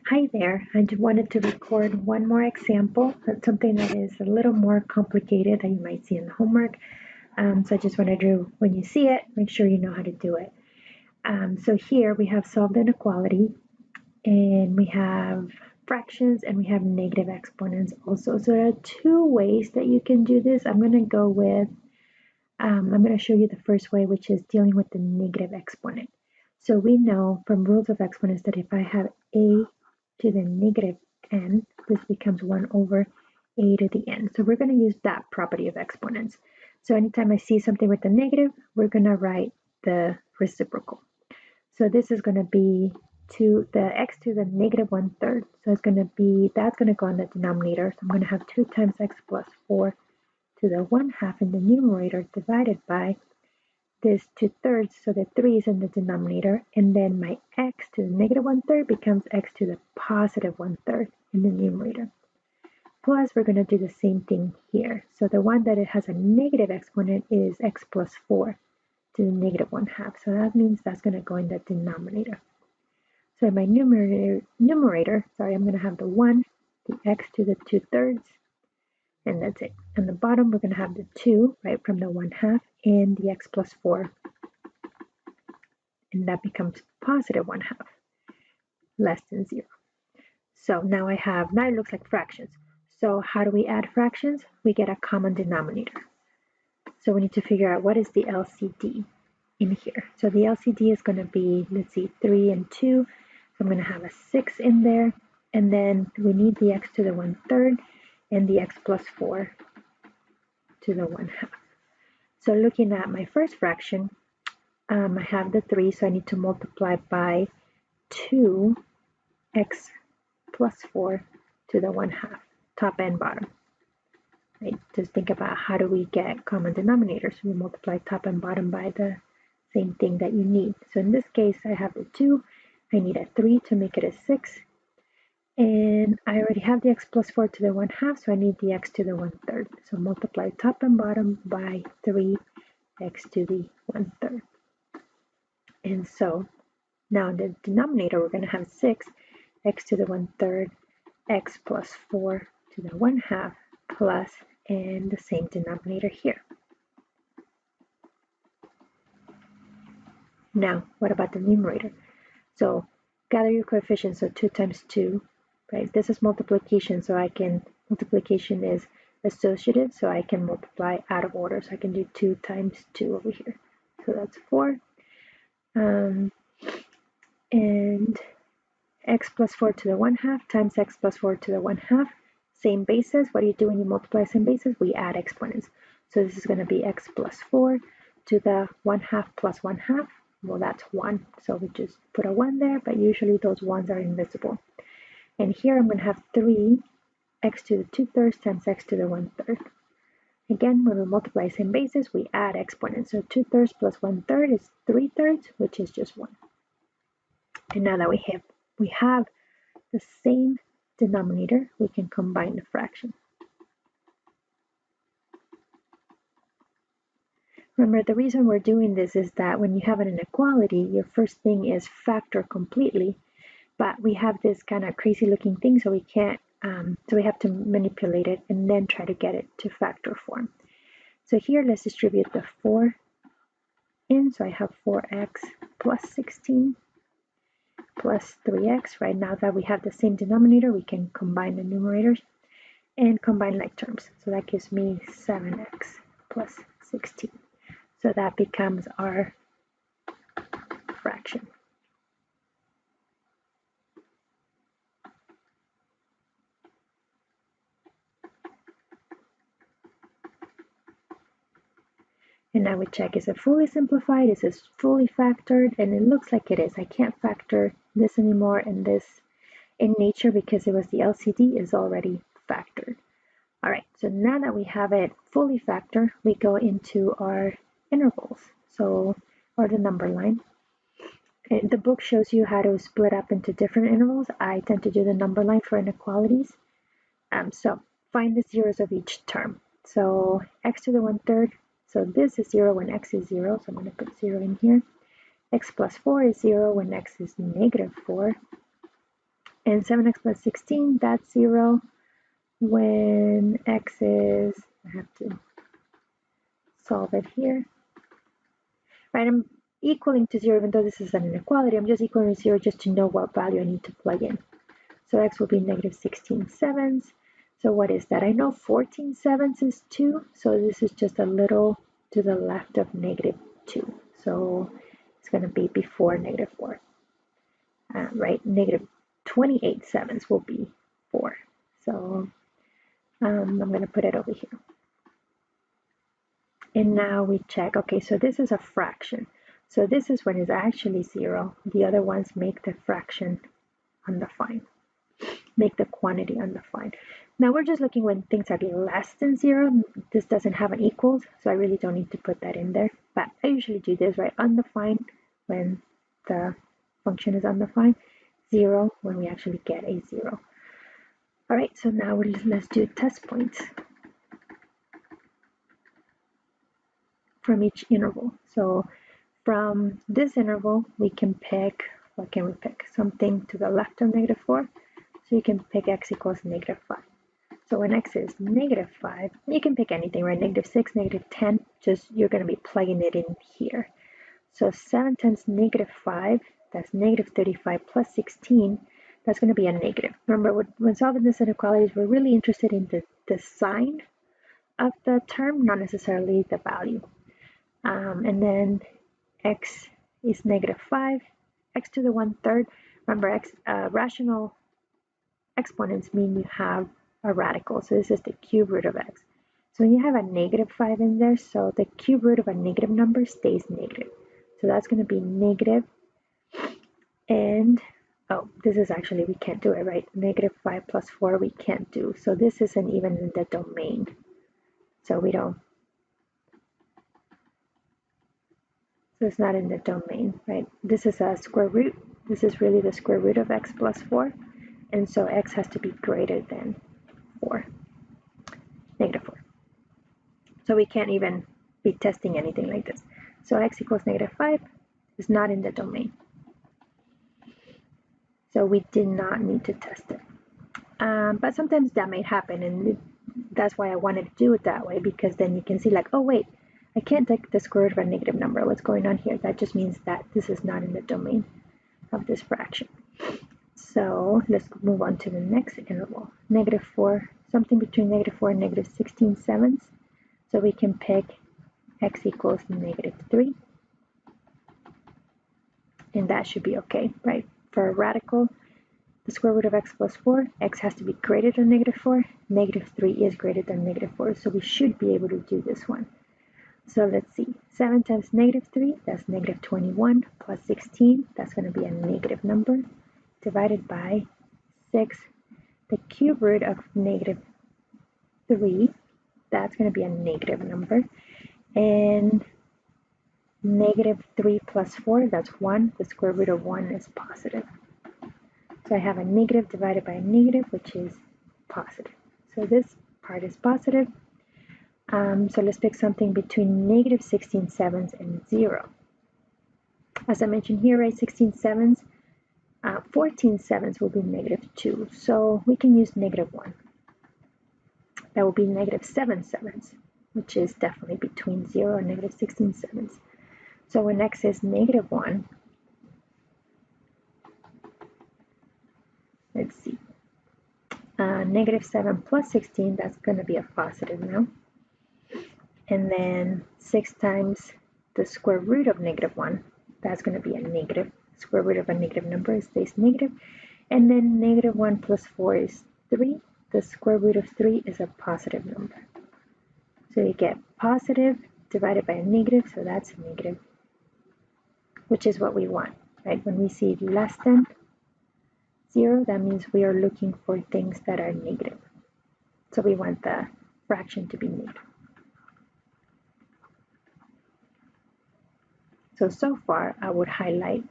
Hi there. I just wanted to record one more example. That's something that is a little more complicated that you might see in the homework. So I just wanted to, when you see it, make sure you know how to do it. So here we have solved inequality, and we have fractions, and we have negative exponents also. So there are two ways that you can do this. I'm going to show you the first way, which is dealing with the negative exponent. So we know from rules of exponents that if I have a to the negative n, this becomes 1 over a to the n. So we're going to use that property of exponents. So anytime I see something with a negative, we're going to write the reciprocal. So this is going to be the x to the negative 1/3. So it's going to be, that's going to go in the denominator. So I'm going to have 2 times x plus 4 to the 1/2 in the numerator divided by this 2/3, so the 3 is in the denominator, and then my x to the negative 1/3 becomes x to the positive 1/3 in the numerator. Plus, we're going to do the same thing here. So the one that it has a negative exponent is x plus 4 to the negative 1/2. So that means that's going to go in the denominator. So in my numerator, I'm going to have the 1, the x to the 2/3, and that's it. On the bottom, we're going to have the 2, right, from the 1/2, and the x plus 4, and that becomes positive 1/2, less than 0. So now it looks like fractions. So how do we add fractions? We get a common denominator. So we need to figure out what is the LCD in here. So the LCD is going to be, let's see, 3 and 2. So I'm going to have a 6 in there, and then we need the x to the 1/3 and the x plus 4 to the 1/2. So looking at my first fraction, I have the 3, so I need to multiply by 2x plus 4 to the 1/2, top and bottom. Right? Just think about how do we get common denominators. We multiply top and bottom by the same thing that you need. So in this case, I have the 2, I need a 3 to make it a 6, and I already have the x plus 4 to the 1/2, so I need the x to the 1/3. So multiply top and bottom by 3x to the 1/3. And so now in the denominator, we're going to have 6x to the 1/3, x plus 4 to the 1/2, plus, and the same denominator here. Now, what about the numerator? So gather your coefficients, so 2 times 2, right? This is multiplication, so multiplication is associative, so I can multiply out of order. So I can do 2 times 2 over here. So that's 4. And x plus 4 to the 1/2 times x plus 4 to the 1/2, same basis. What do you do when you multiply same basis? We add exponents. So this is going to be x plus 4 to the 1/2 plus 1/2. Well, that's 1, so we just put a 1 there, but usually those 1s are invisible. And here I'm going to have 3x to the 2/3 times x to the 1/3. Again, when we multiply same basis, we add exponents. So 2/3 plus 1/3 is 3/3, which is just 1. And now that we have the same denominator, we can combine the fraction. Remember, the reason we're doing this is that when you have an inequality, your first thing is factor completely, but we have this kind of crazy looking thing, so we can't, so we have to manipulate it and then try to get it to factor form. So here, let's distribute the 4 in, so I have 4x plus 16 plus 3x. Right now that we have the same denominator, we can combine the numerators and combine like terms. So that gives me 7x plus 16. So that becomes our fraction. And now we check, is it fully simplified? Is this fully factored? And it looks like it is. I can't factor this anymore, and this in nature, because it was the LCD, is already factored. All right, so now that we have it fully factored, we go into our intervals, or the number line. The book shows you how to split up into different intervals. I tend to do the number line for inequalities. So find the zeros of each term. So x to the 1/3, so this is 0 when x is 0, so I'm going to put 0 in here. X plus 4 is 0 when x is negative 4. And 7x plus 16, that's 0. When x is, I have to solve it here. Right, I'm equaling to 0, even though this is an inequality. I'm just equaling to 0 just to know what value I need to plug in. So x will be negative 16 sevenths. So what is that? I know 14 sevenths is 2, so this is just a little to the left of negative 2. So it's going to be before negative 4. Right, negative 28 sevenths will be 4. So I'm going to put it over here. And now we check, okay, so this is a fraction. So this is when it's actually 0. The other ones make the fraction undefined, make the quantity undefined. Now we're just looking when things are less than 0. This doesn't have an equals, so I really don't need to put that in there. But I usually do this, right? Undefined when the function is undefined, 0 when we actually get a 0. All right, so now let's do test points from each interval. So from this interval, we can pick, what can we pick? Something to the left of negative 4. So you can pick x equals negative 5. So when x is negative 5, you can pick anything, right? Negative 6, negative 10, just you're going to be plugging it in here. So 7 times negative 5, that's negative 35 plus 16, that's going to be a negative. Remember, when solving this inequalities, we're really interested in the sign of the term, not necessarily the value. And then x is negative 5, x to the 1/3. Remember, rational exponents mean you have a radical. So this is the cube root of x. So when you have a negative 5 in there, so the cube root of a negative number stays negative. So that's going to be negative. And, oh, this is actually, we can't do it, right? Negative 5 plus 4, we can't do. So this isn't even in the domain. So we don't. So it's not in the domain, right? This is a square root. This is really the square root of x plus 4. And so x has to be greater than 4, negative 4. So we can't even be testing anything like this. So x equals negative 5 is not in the domain. So we did not need to test it. But sometimes that might happen, and that's why I wanted to do it that way, because then you can see like, oh wait, I can't take the square root of a negative number. What's going on here? That just means that this is not in the domain of this fraction. So let's move on to the next interval. Negative 4, something between negative 4 and negative 16 sevenths. So we can pick x equals negative 3. And that should be okay, right? For a radical, the square root of x plus 4, x has to be greater than negative 4. Negative 3 is greater than negative 4, so we should be able to do this one. So let's see, 7 times negative 3, that's negative 21, plus 16, that's going to be a negative number, divided by 6. The cube root of negative 3, that's going to be a negative number. And negative 3 plus 4, that's 1. The square root of 1 is positive. So I have a negative divided by a negative, which is positive. So this part is positive. So let's pick something between negative 16 sevenths and 0. As I mentioned here, right, 16 sevenths, 14 sevenths will be negative 2. So we can use negative 1. That will be negative 7 sevenths, which is definitely between 0 and negative 16 sevenths. So when x is negative 1, let's see, negative 7 plus 16, that's going to be a positive now. And then 6 times the square root of negative 1, that's going to be a negative. Square root of a negative number stays negative. And then negative 1 plus 4 is 3. The square root of 3 is a positive number. So you get positive divided by a negative, so that's negative, which is what we want, right? When we see less than 0, that means we are looking for things that are negative. So we want the fraction to be negative. So far, I would highlight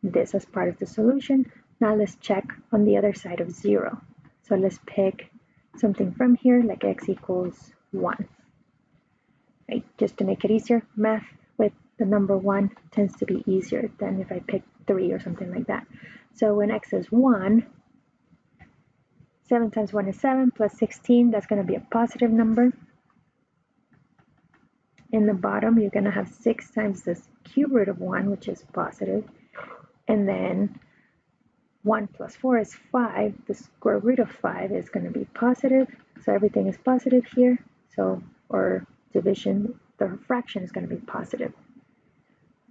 this as part of the solution. Now let's check on the other side of 0. So let's pick something from here, like x equals 1. Right? Just to make it easier, math with the number 1 tends to be easier than if I pick 3 or something like that. So when x is 1, 7 times 1 is 7, plus 16, that's going to be a positive number. In the bottom, you're going to have 6 times the cube root of 1, which is positive. And then 1 plus 4 is 5. The square root of 5 is going to be positive. So everything is positive here. So, or division, the fraction is going to be positive.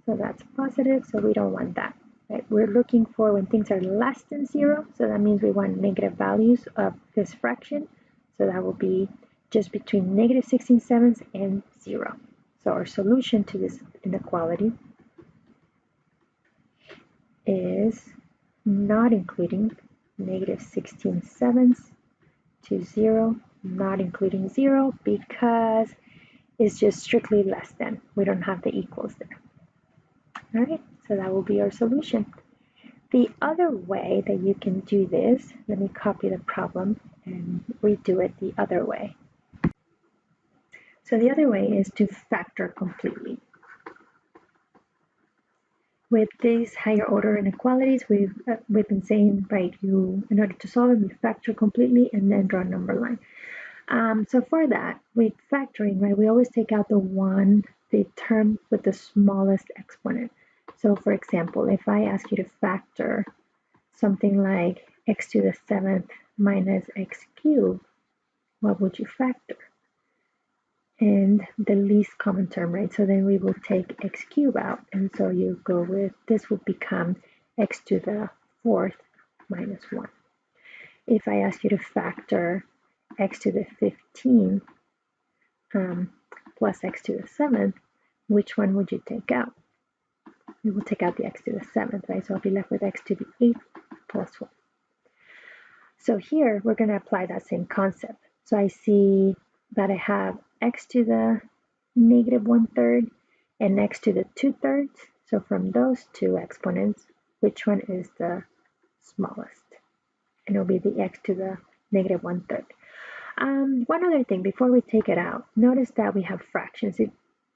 So that's positive, so we don't want that. Right? We're looking for when things are less than 0. So that means we want negative values of this fraction. So that will be just between negative 16/7 and 0. So our solution to this inequality is not including negative 16/7 to 0, not including 0 because it's just strictly less than. We don't have the equals there. All right, so that will be our solution. The other way that you can do this, let me copy the problem and redo it the other way. So the other way is to factor completely. With these higher order inequalities, we've been saying, right, in order to solve them, you factor completely and then draw a number line. So for that, with factoring, right, we always take out the term with the smallest exponent. So for example, if I ask you to factor something like x to the 7th minus x cubed, what would you factor? And the least common term, right? So then we will take x cubed out. And so you go with, this will become x to the 4th minus 1. If I ask you to factor x to the 15th plus x to the 7th, which one would you take out? We will take out the x to the 7th, right? So I'll be left with x to the 8th plus 1. So here we're going to apply that same concept. So I see that I have x to the negative 1/3 and x to the 2/3. So from those two exponents, which one is the smallest? And it'll be the x to the negative 1/3. One other thing before we take it out, notice that we have fractions.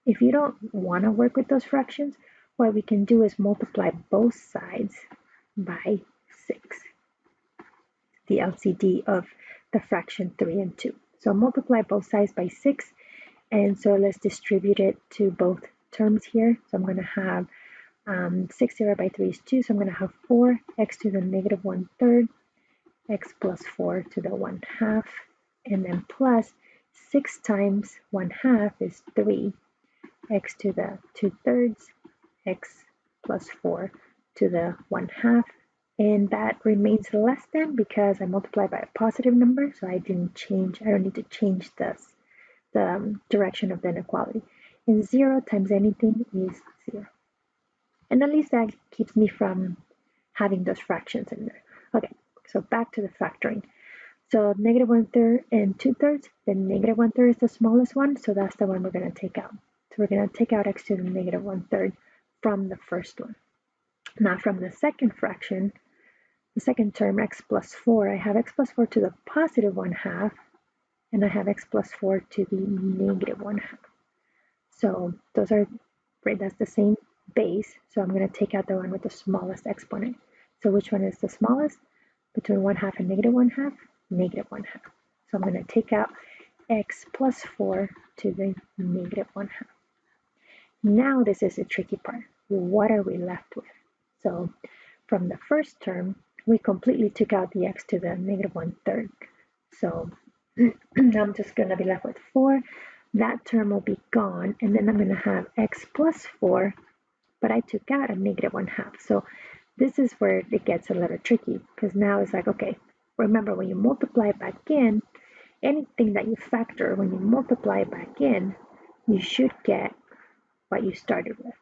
If you don't want to work with those fractions, what we can do is multiply both sides by 6. The LCD of the fraction 3 and 2. So multiply both sides by 6, and so let's distribute it to both terms here. So I'm going to have 6 divided by 3 is 2, so I'm going to have 4 x to the negative 1/3, x plus 4 to the 1/2, and then plus 6 times 1/2 is 3, x to the 2/3, x plus 4 to the 1/2, and that remains less than because I multiplied by a positive number, so I don't need to change the direction of the inequality. And 0 times anything is 0. And at least that keeps me from having those fractions in there. Okay, so back to the factoring. So negative 1/3 and 2/3, the negative 1/3 is the smallest one, so that's the one we're going to take out. So we're going to take out x to the negative 1/3 from the first one. Now from the second fraction, the second term, x plus 4, I have x plus 4 to the positive 1/2, and I have x plus 4 to the negative 1/2. So those are, right, that's the same base, so I'm going to take out the one with the smallest exponent. So which one is the smallest? Between 1/2 and negative 1/2? Negative 1/2. So I'm going to take out x plus 4 to the negative 1/2. Now this is the tricky part. What are we left with? So from the first term, we completely took out the x to the negative 1/3. So I'm just going to be left with 4. That term will be gone, and then I'm going to have x plus 4, but I took out a negative 1/2. So this is where it gets a little tricky, because now it's like, okay, remember when you multiply back in, anything that you factor, when you multiply back in, you should get what you started with,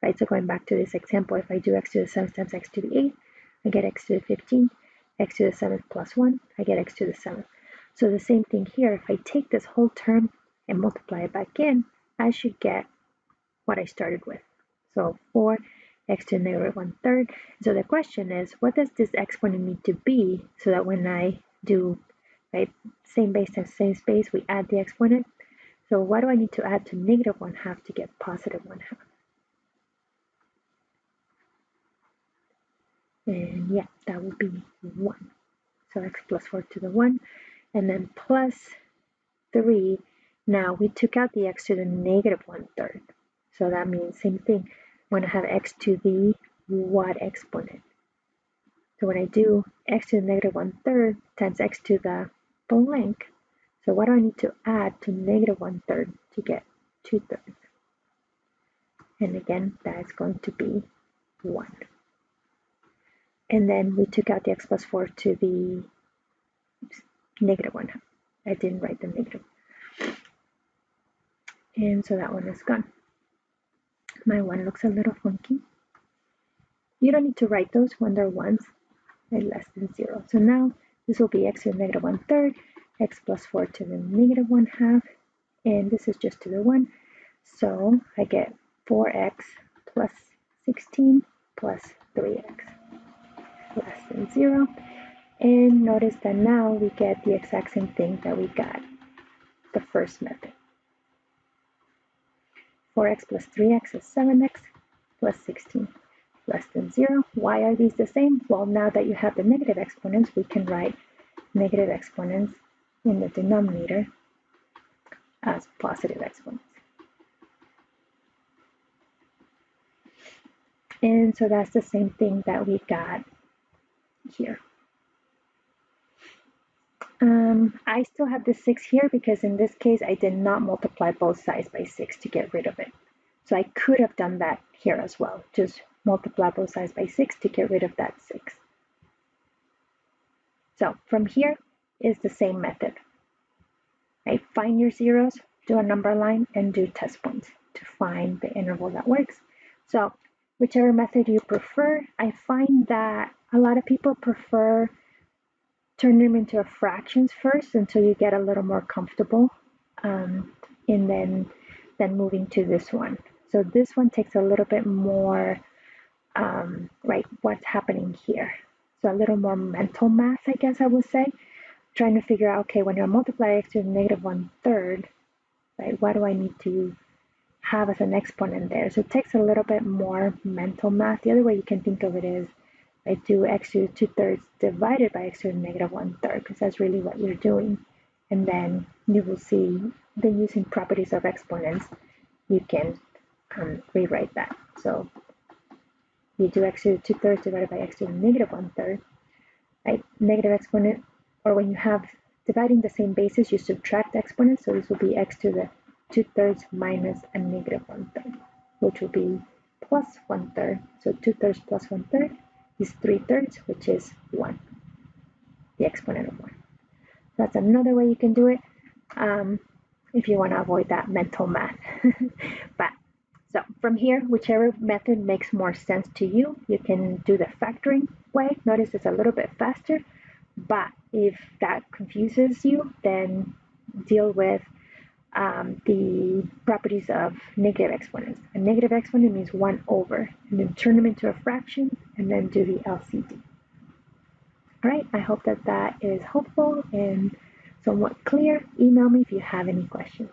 right? So going back to this example, if I do x to the 7th times x to the 8th, I get x to the 15th, x to the 7th plus 1, I get x to the 7th. So the same thing here, if I take this whole term and multiply it back in, I should get what I started with. So 4 x to the negative 1/3. So the question is, what does this exponent need to be so that when I do, right, same base times same space, we add the exponent? So what do I need to add to negative 1/2 to get positive 1/2? And yeah, that would be 1. so x plus 4 to the 1, and then plus 3. Now we took out the x to the negative 1/3. So that means same thing. I'm going to have x to the what exponent? So when I do x to the negative 1/3 times x to the blank, so what do I need to add to negative 1/3 to get 2/3? And again, that is going to be 1. And then we took out the x plus 4 to the negative 1. I didn't write the negative. And so that one is gone. My 1 looks a little funky. You don't need to write those when they're 1s and less than 0. So now this will be x to the negative 1/3, x plus 4 to the negative 1/2, and this is just to the 1. So I get 4x plus 16 plus 3x less than 0. And notice that now we get the exact same thing that we got the first method. 4x plus 3x is 7x plus 16 less than 0. Why are these the same? Well, now that you have the negative exponents, we can write negative exponents in the denominator as positive exponents. And so that's the same thing that we got here. I still have the 6 here because in this case I did not multiply both sides by 6 to get rid of it. So I could have done that here as well, just multiply both sides by 6 to get rid of that 6. So from here is the same method. Right? Find your zeros, do a number line, and do test points to find the interval that works. So whichever method you prefer, I find that a lot of people prefer turn them into fractions first until you get a little more comfortable, and then moving to this one. So this one takes a little bit more, right, what's happening here. So a little more mental math, I guess I would say, trying to figure out, okay, when I multiply x to the negative 1/3, right, what do I need to have as an exponent there? So it takes a little bit more mental math. The other way you can think of it is I do x to the 2/3 divided by x to the negative 1/3, because that's really what you're doing. And then you will see that using properties of exponents, you can rewrite that. So you do x to the 2/3 divided by x to the negative 1/3, right? Negative exponent, or when you have dividing the same basis, you subtract exponents. So this will be x to the 2/3 minus a negative 1/3, which will be plus 1/3. So 2/3 plus 1/3 is 3/3, which is 1, the exponent of 1. That's another way you can do it if you want to avoid that mental math. But so from here, whichever method makes more sense to you, you can do the factoring way. Notice it's a little bit faster, but if that confuses you, then deal with the properties of negative exponents. A negative exponent means 1 over, and then turn them into a fraction, and then do the LCD. All right, I hope that is helpful and somewhat clear. Email me if you have any questions.